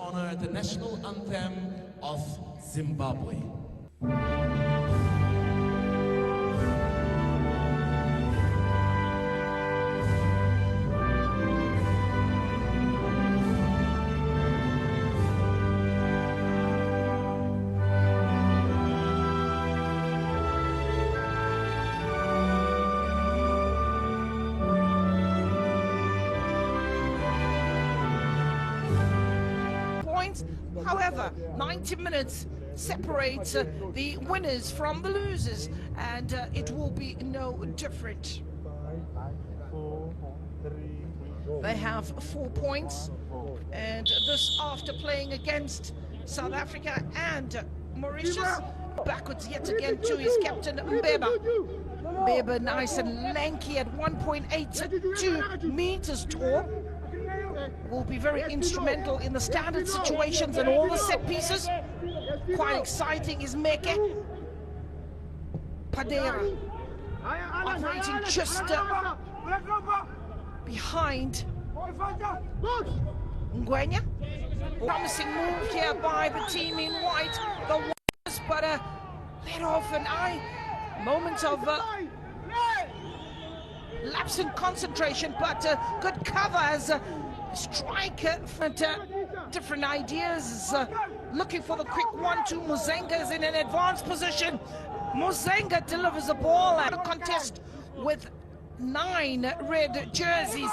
honor the national anthem of Zimbabwe. However, 90 minutes separates the winners from the losers, and it will be no different. They have 4 points, and this after playing against South Africa and Mauritius. Backwards yet again to his captain MBEBA. MBEBA nice and lanky at 1.82 meters tall. Will be very instrumental in the standard situations and all the set pieces. Quite exciting is Meke. PADERA operating just behind Ngwenya. Promising move here by the team in white. The Warriors, but let off an eye. Moments of lapse in concentration, but good cover as striker, different ideas, looking for the quick 1-2. Mozenga is in an advanced position. Mozenga delivers a ball at a contest with 9 red jerseys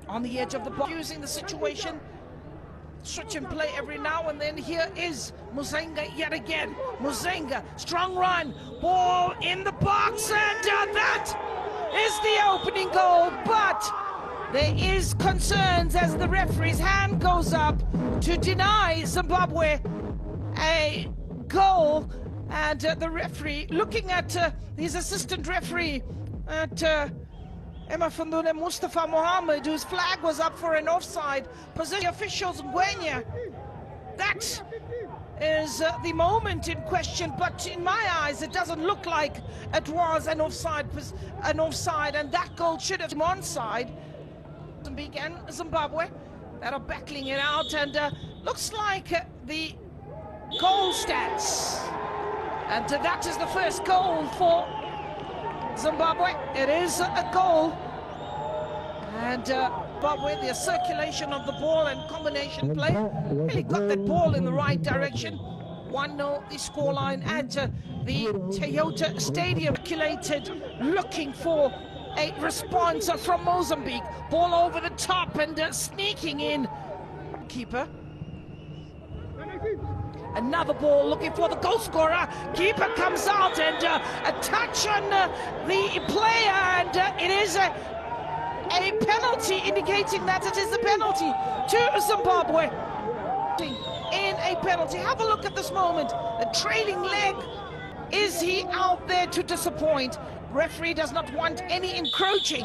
on the edge of the box, using the situation, switch and play every now and then. Here is Mozenga yet again. Mozenga, strong run, ball in the box, and that is the opening goal, but there is concerns as the referee's hand goes up to deny Zimbabwe a goal, and the referee looking at his assistant referee at Emafundule Mustafa Mohammed, whose flag was up for an offside position. Officials Ngwenya, that is the moment in question, but in my eyes it doesn't look like it was an offside, and that goal should have been onside. Mozambique and Zimbabwe that are battling it out, and looks like the goal stats, and that is the first goal for Zimbabwe. It is a goal, and Zimbabwe, the circulation of the ball and combination play really got that ball in the right direction. 1-0 the scoreline at the Toyota Stadium. Circulated, looking for a response from Mozambique. Ball over the top and sneaking in. Keeper. Another ball looking for the goal scorer. Keeper comes out, and a touch on the player, and it is a penalty, indicating that it is a penalty to Zimbabwe. In a penalty. Have a look at this moment. The trailing leg. Is he out there to disappoint? Referee does not want any encroaching.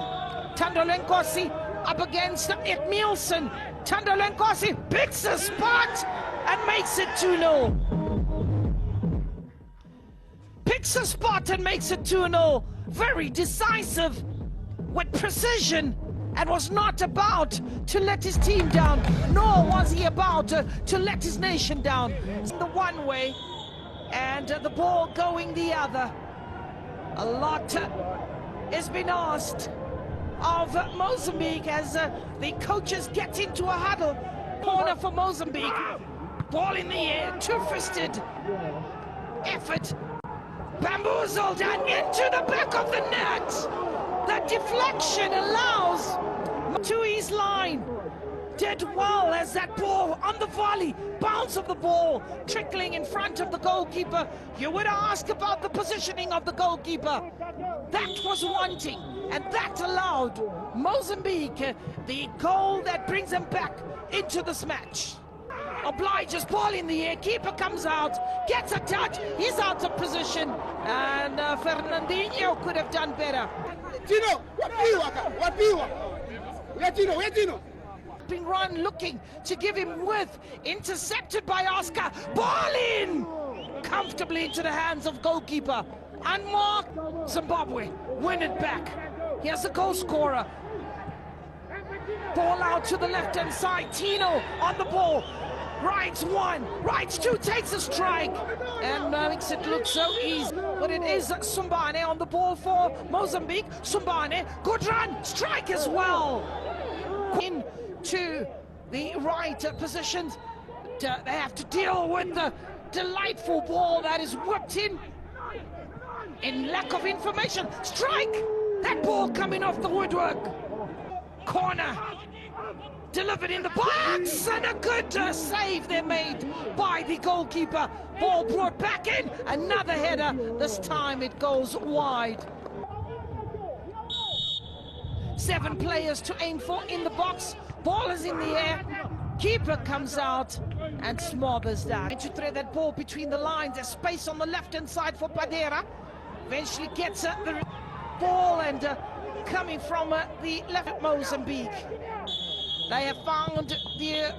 Thandolwenkosi up against Nielsen. Thandolwenkosi picks a spot and makes it 2-0. Picks a spot and makes it 2-0. Very decisive with precision, and was not about to let his team down, nor was he about to let his nation down. The one way and the ball going the other. A lot has been asked of Mozambique as the coaches get into a huddle. Corner for Mozambique. Ball in the air, two-fisted effort. Bamboozled and into the back of the net. The deflection allows to his line. Did well as that ball on the volley, bounce of the ball, trickling in front of the goalkeeper. You would ask about the positioning of the goalkeeper. That was wanting, and that allowed Mozambique the goal that brings them back into this match. Obliges, ball in the air, keeper comes out, gets a touch, he's out of position, and Fernandinho could have done better. Tino, what Run looking to give him width, intercepted by Oscar, ball in comfortably into the hands of goalkeeper, unmarked. Zimbabwe win it back. Here's the goal scorer. Ball out to the left-hand side. Tino on the ball. Rides one, rides two, takes a strike, and makes it look so easy. But it is Sumbane on the ball for Mozambique. Sumbane, good run, strike as well. Into the right positions. They have to deal with the delightful ball that is whipped in lack of information. Strike! That ball coming off the woodwork. Corner. Delivered in the box, and a good save they made by the goalkeeper. Ball brought back in, another header. This time it goes wide. 7 players to aim for in the box. Ball is in the air. Keeper comes out and smothers that. To thread that ball between the lines. There's space on the left-hand side for PADERA. Eventually gets the ball and coming from the left Mozambique. They have found the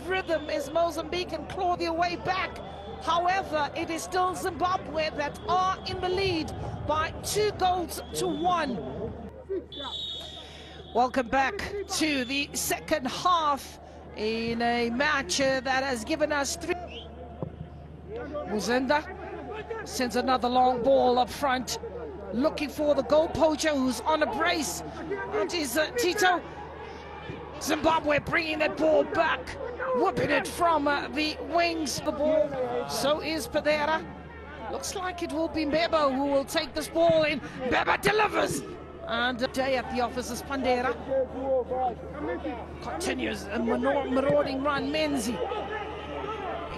rhythm as Mozambique and claw their way back. However, it is still Zimbabwe that are in the lead by 2-1. Welcome back to the second half in a match that has given us 3. Muzenda sends another long ball up front, looking for the goal poacher who's on a brace. It is Tito. Zimbabwe bringing that ball back, whipping it from the wings of the ball. So is PADERA. Looks like it will be MBEBA who will take this ball in. MBEBA delivers. And day at the office is PADERA. Continues a marauding run. Menzi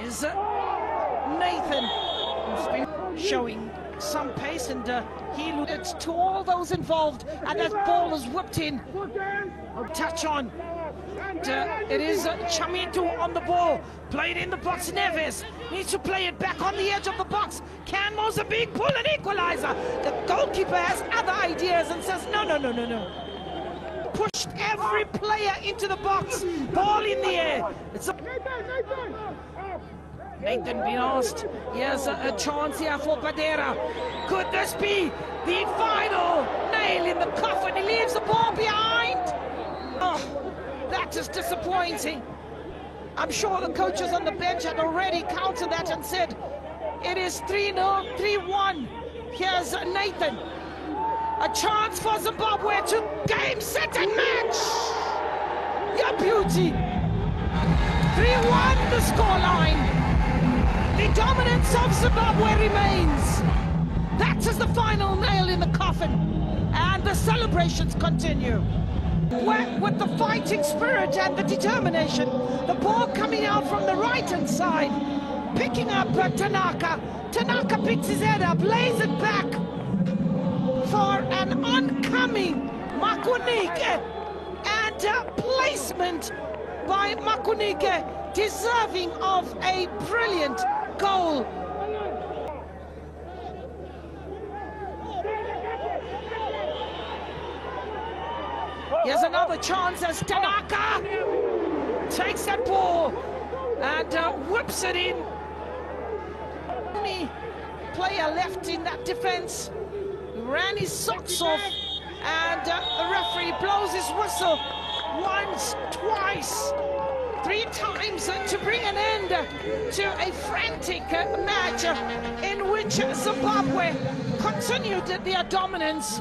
is Nathan, who's been showing some pace, and he alluded to all those involved, and that ball is whipped in. Touch on. It is Chamitu on the ball, played in the box. Neves needs to play it back on the edge of the box. Can Mozambique pull an equalizer? The goalkeeper has other ideas and says no. Pushed every player into the box. Ball in the air. Nathan being asked. Here's a chance here for PADERA. Could this be the final nail in the coffin? He leaves the ball behind. Oh, that is disappointing. I'm sure the coaches on the bench had already counted that and said it is 3-0, 3-1. Here's Nathan. A chance for Zimbabwe to game, set, and match. Your beauty. 3-1 the scoreline. The dominance of Zimbabwe remains. That is the final nail in the coffin. And the celebrations continue. With the fighting spirit and the determination, the ball coming out from the right-hand side, picking up Tanaka. Tanaka picks his head up, lays it back for an oncoming Makunike, and placement by Makunike, deserving of a brilliant goal. Here's another chance as Tanaka takes that ball and whips it in. Only player left in that defense. Ran his socks off, and the referee blows his whistle once, twice, 3 times to bring an end to a frantic match in which Zimbabwe continued their dominance.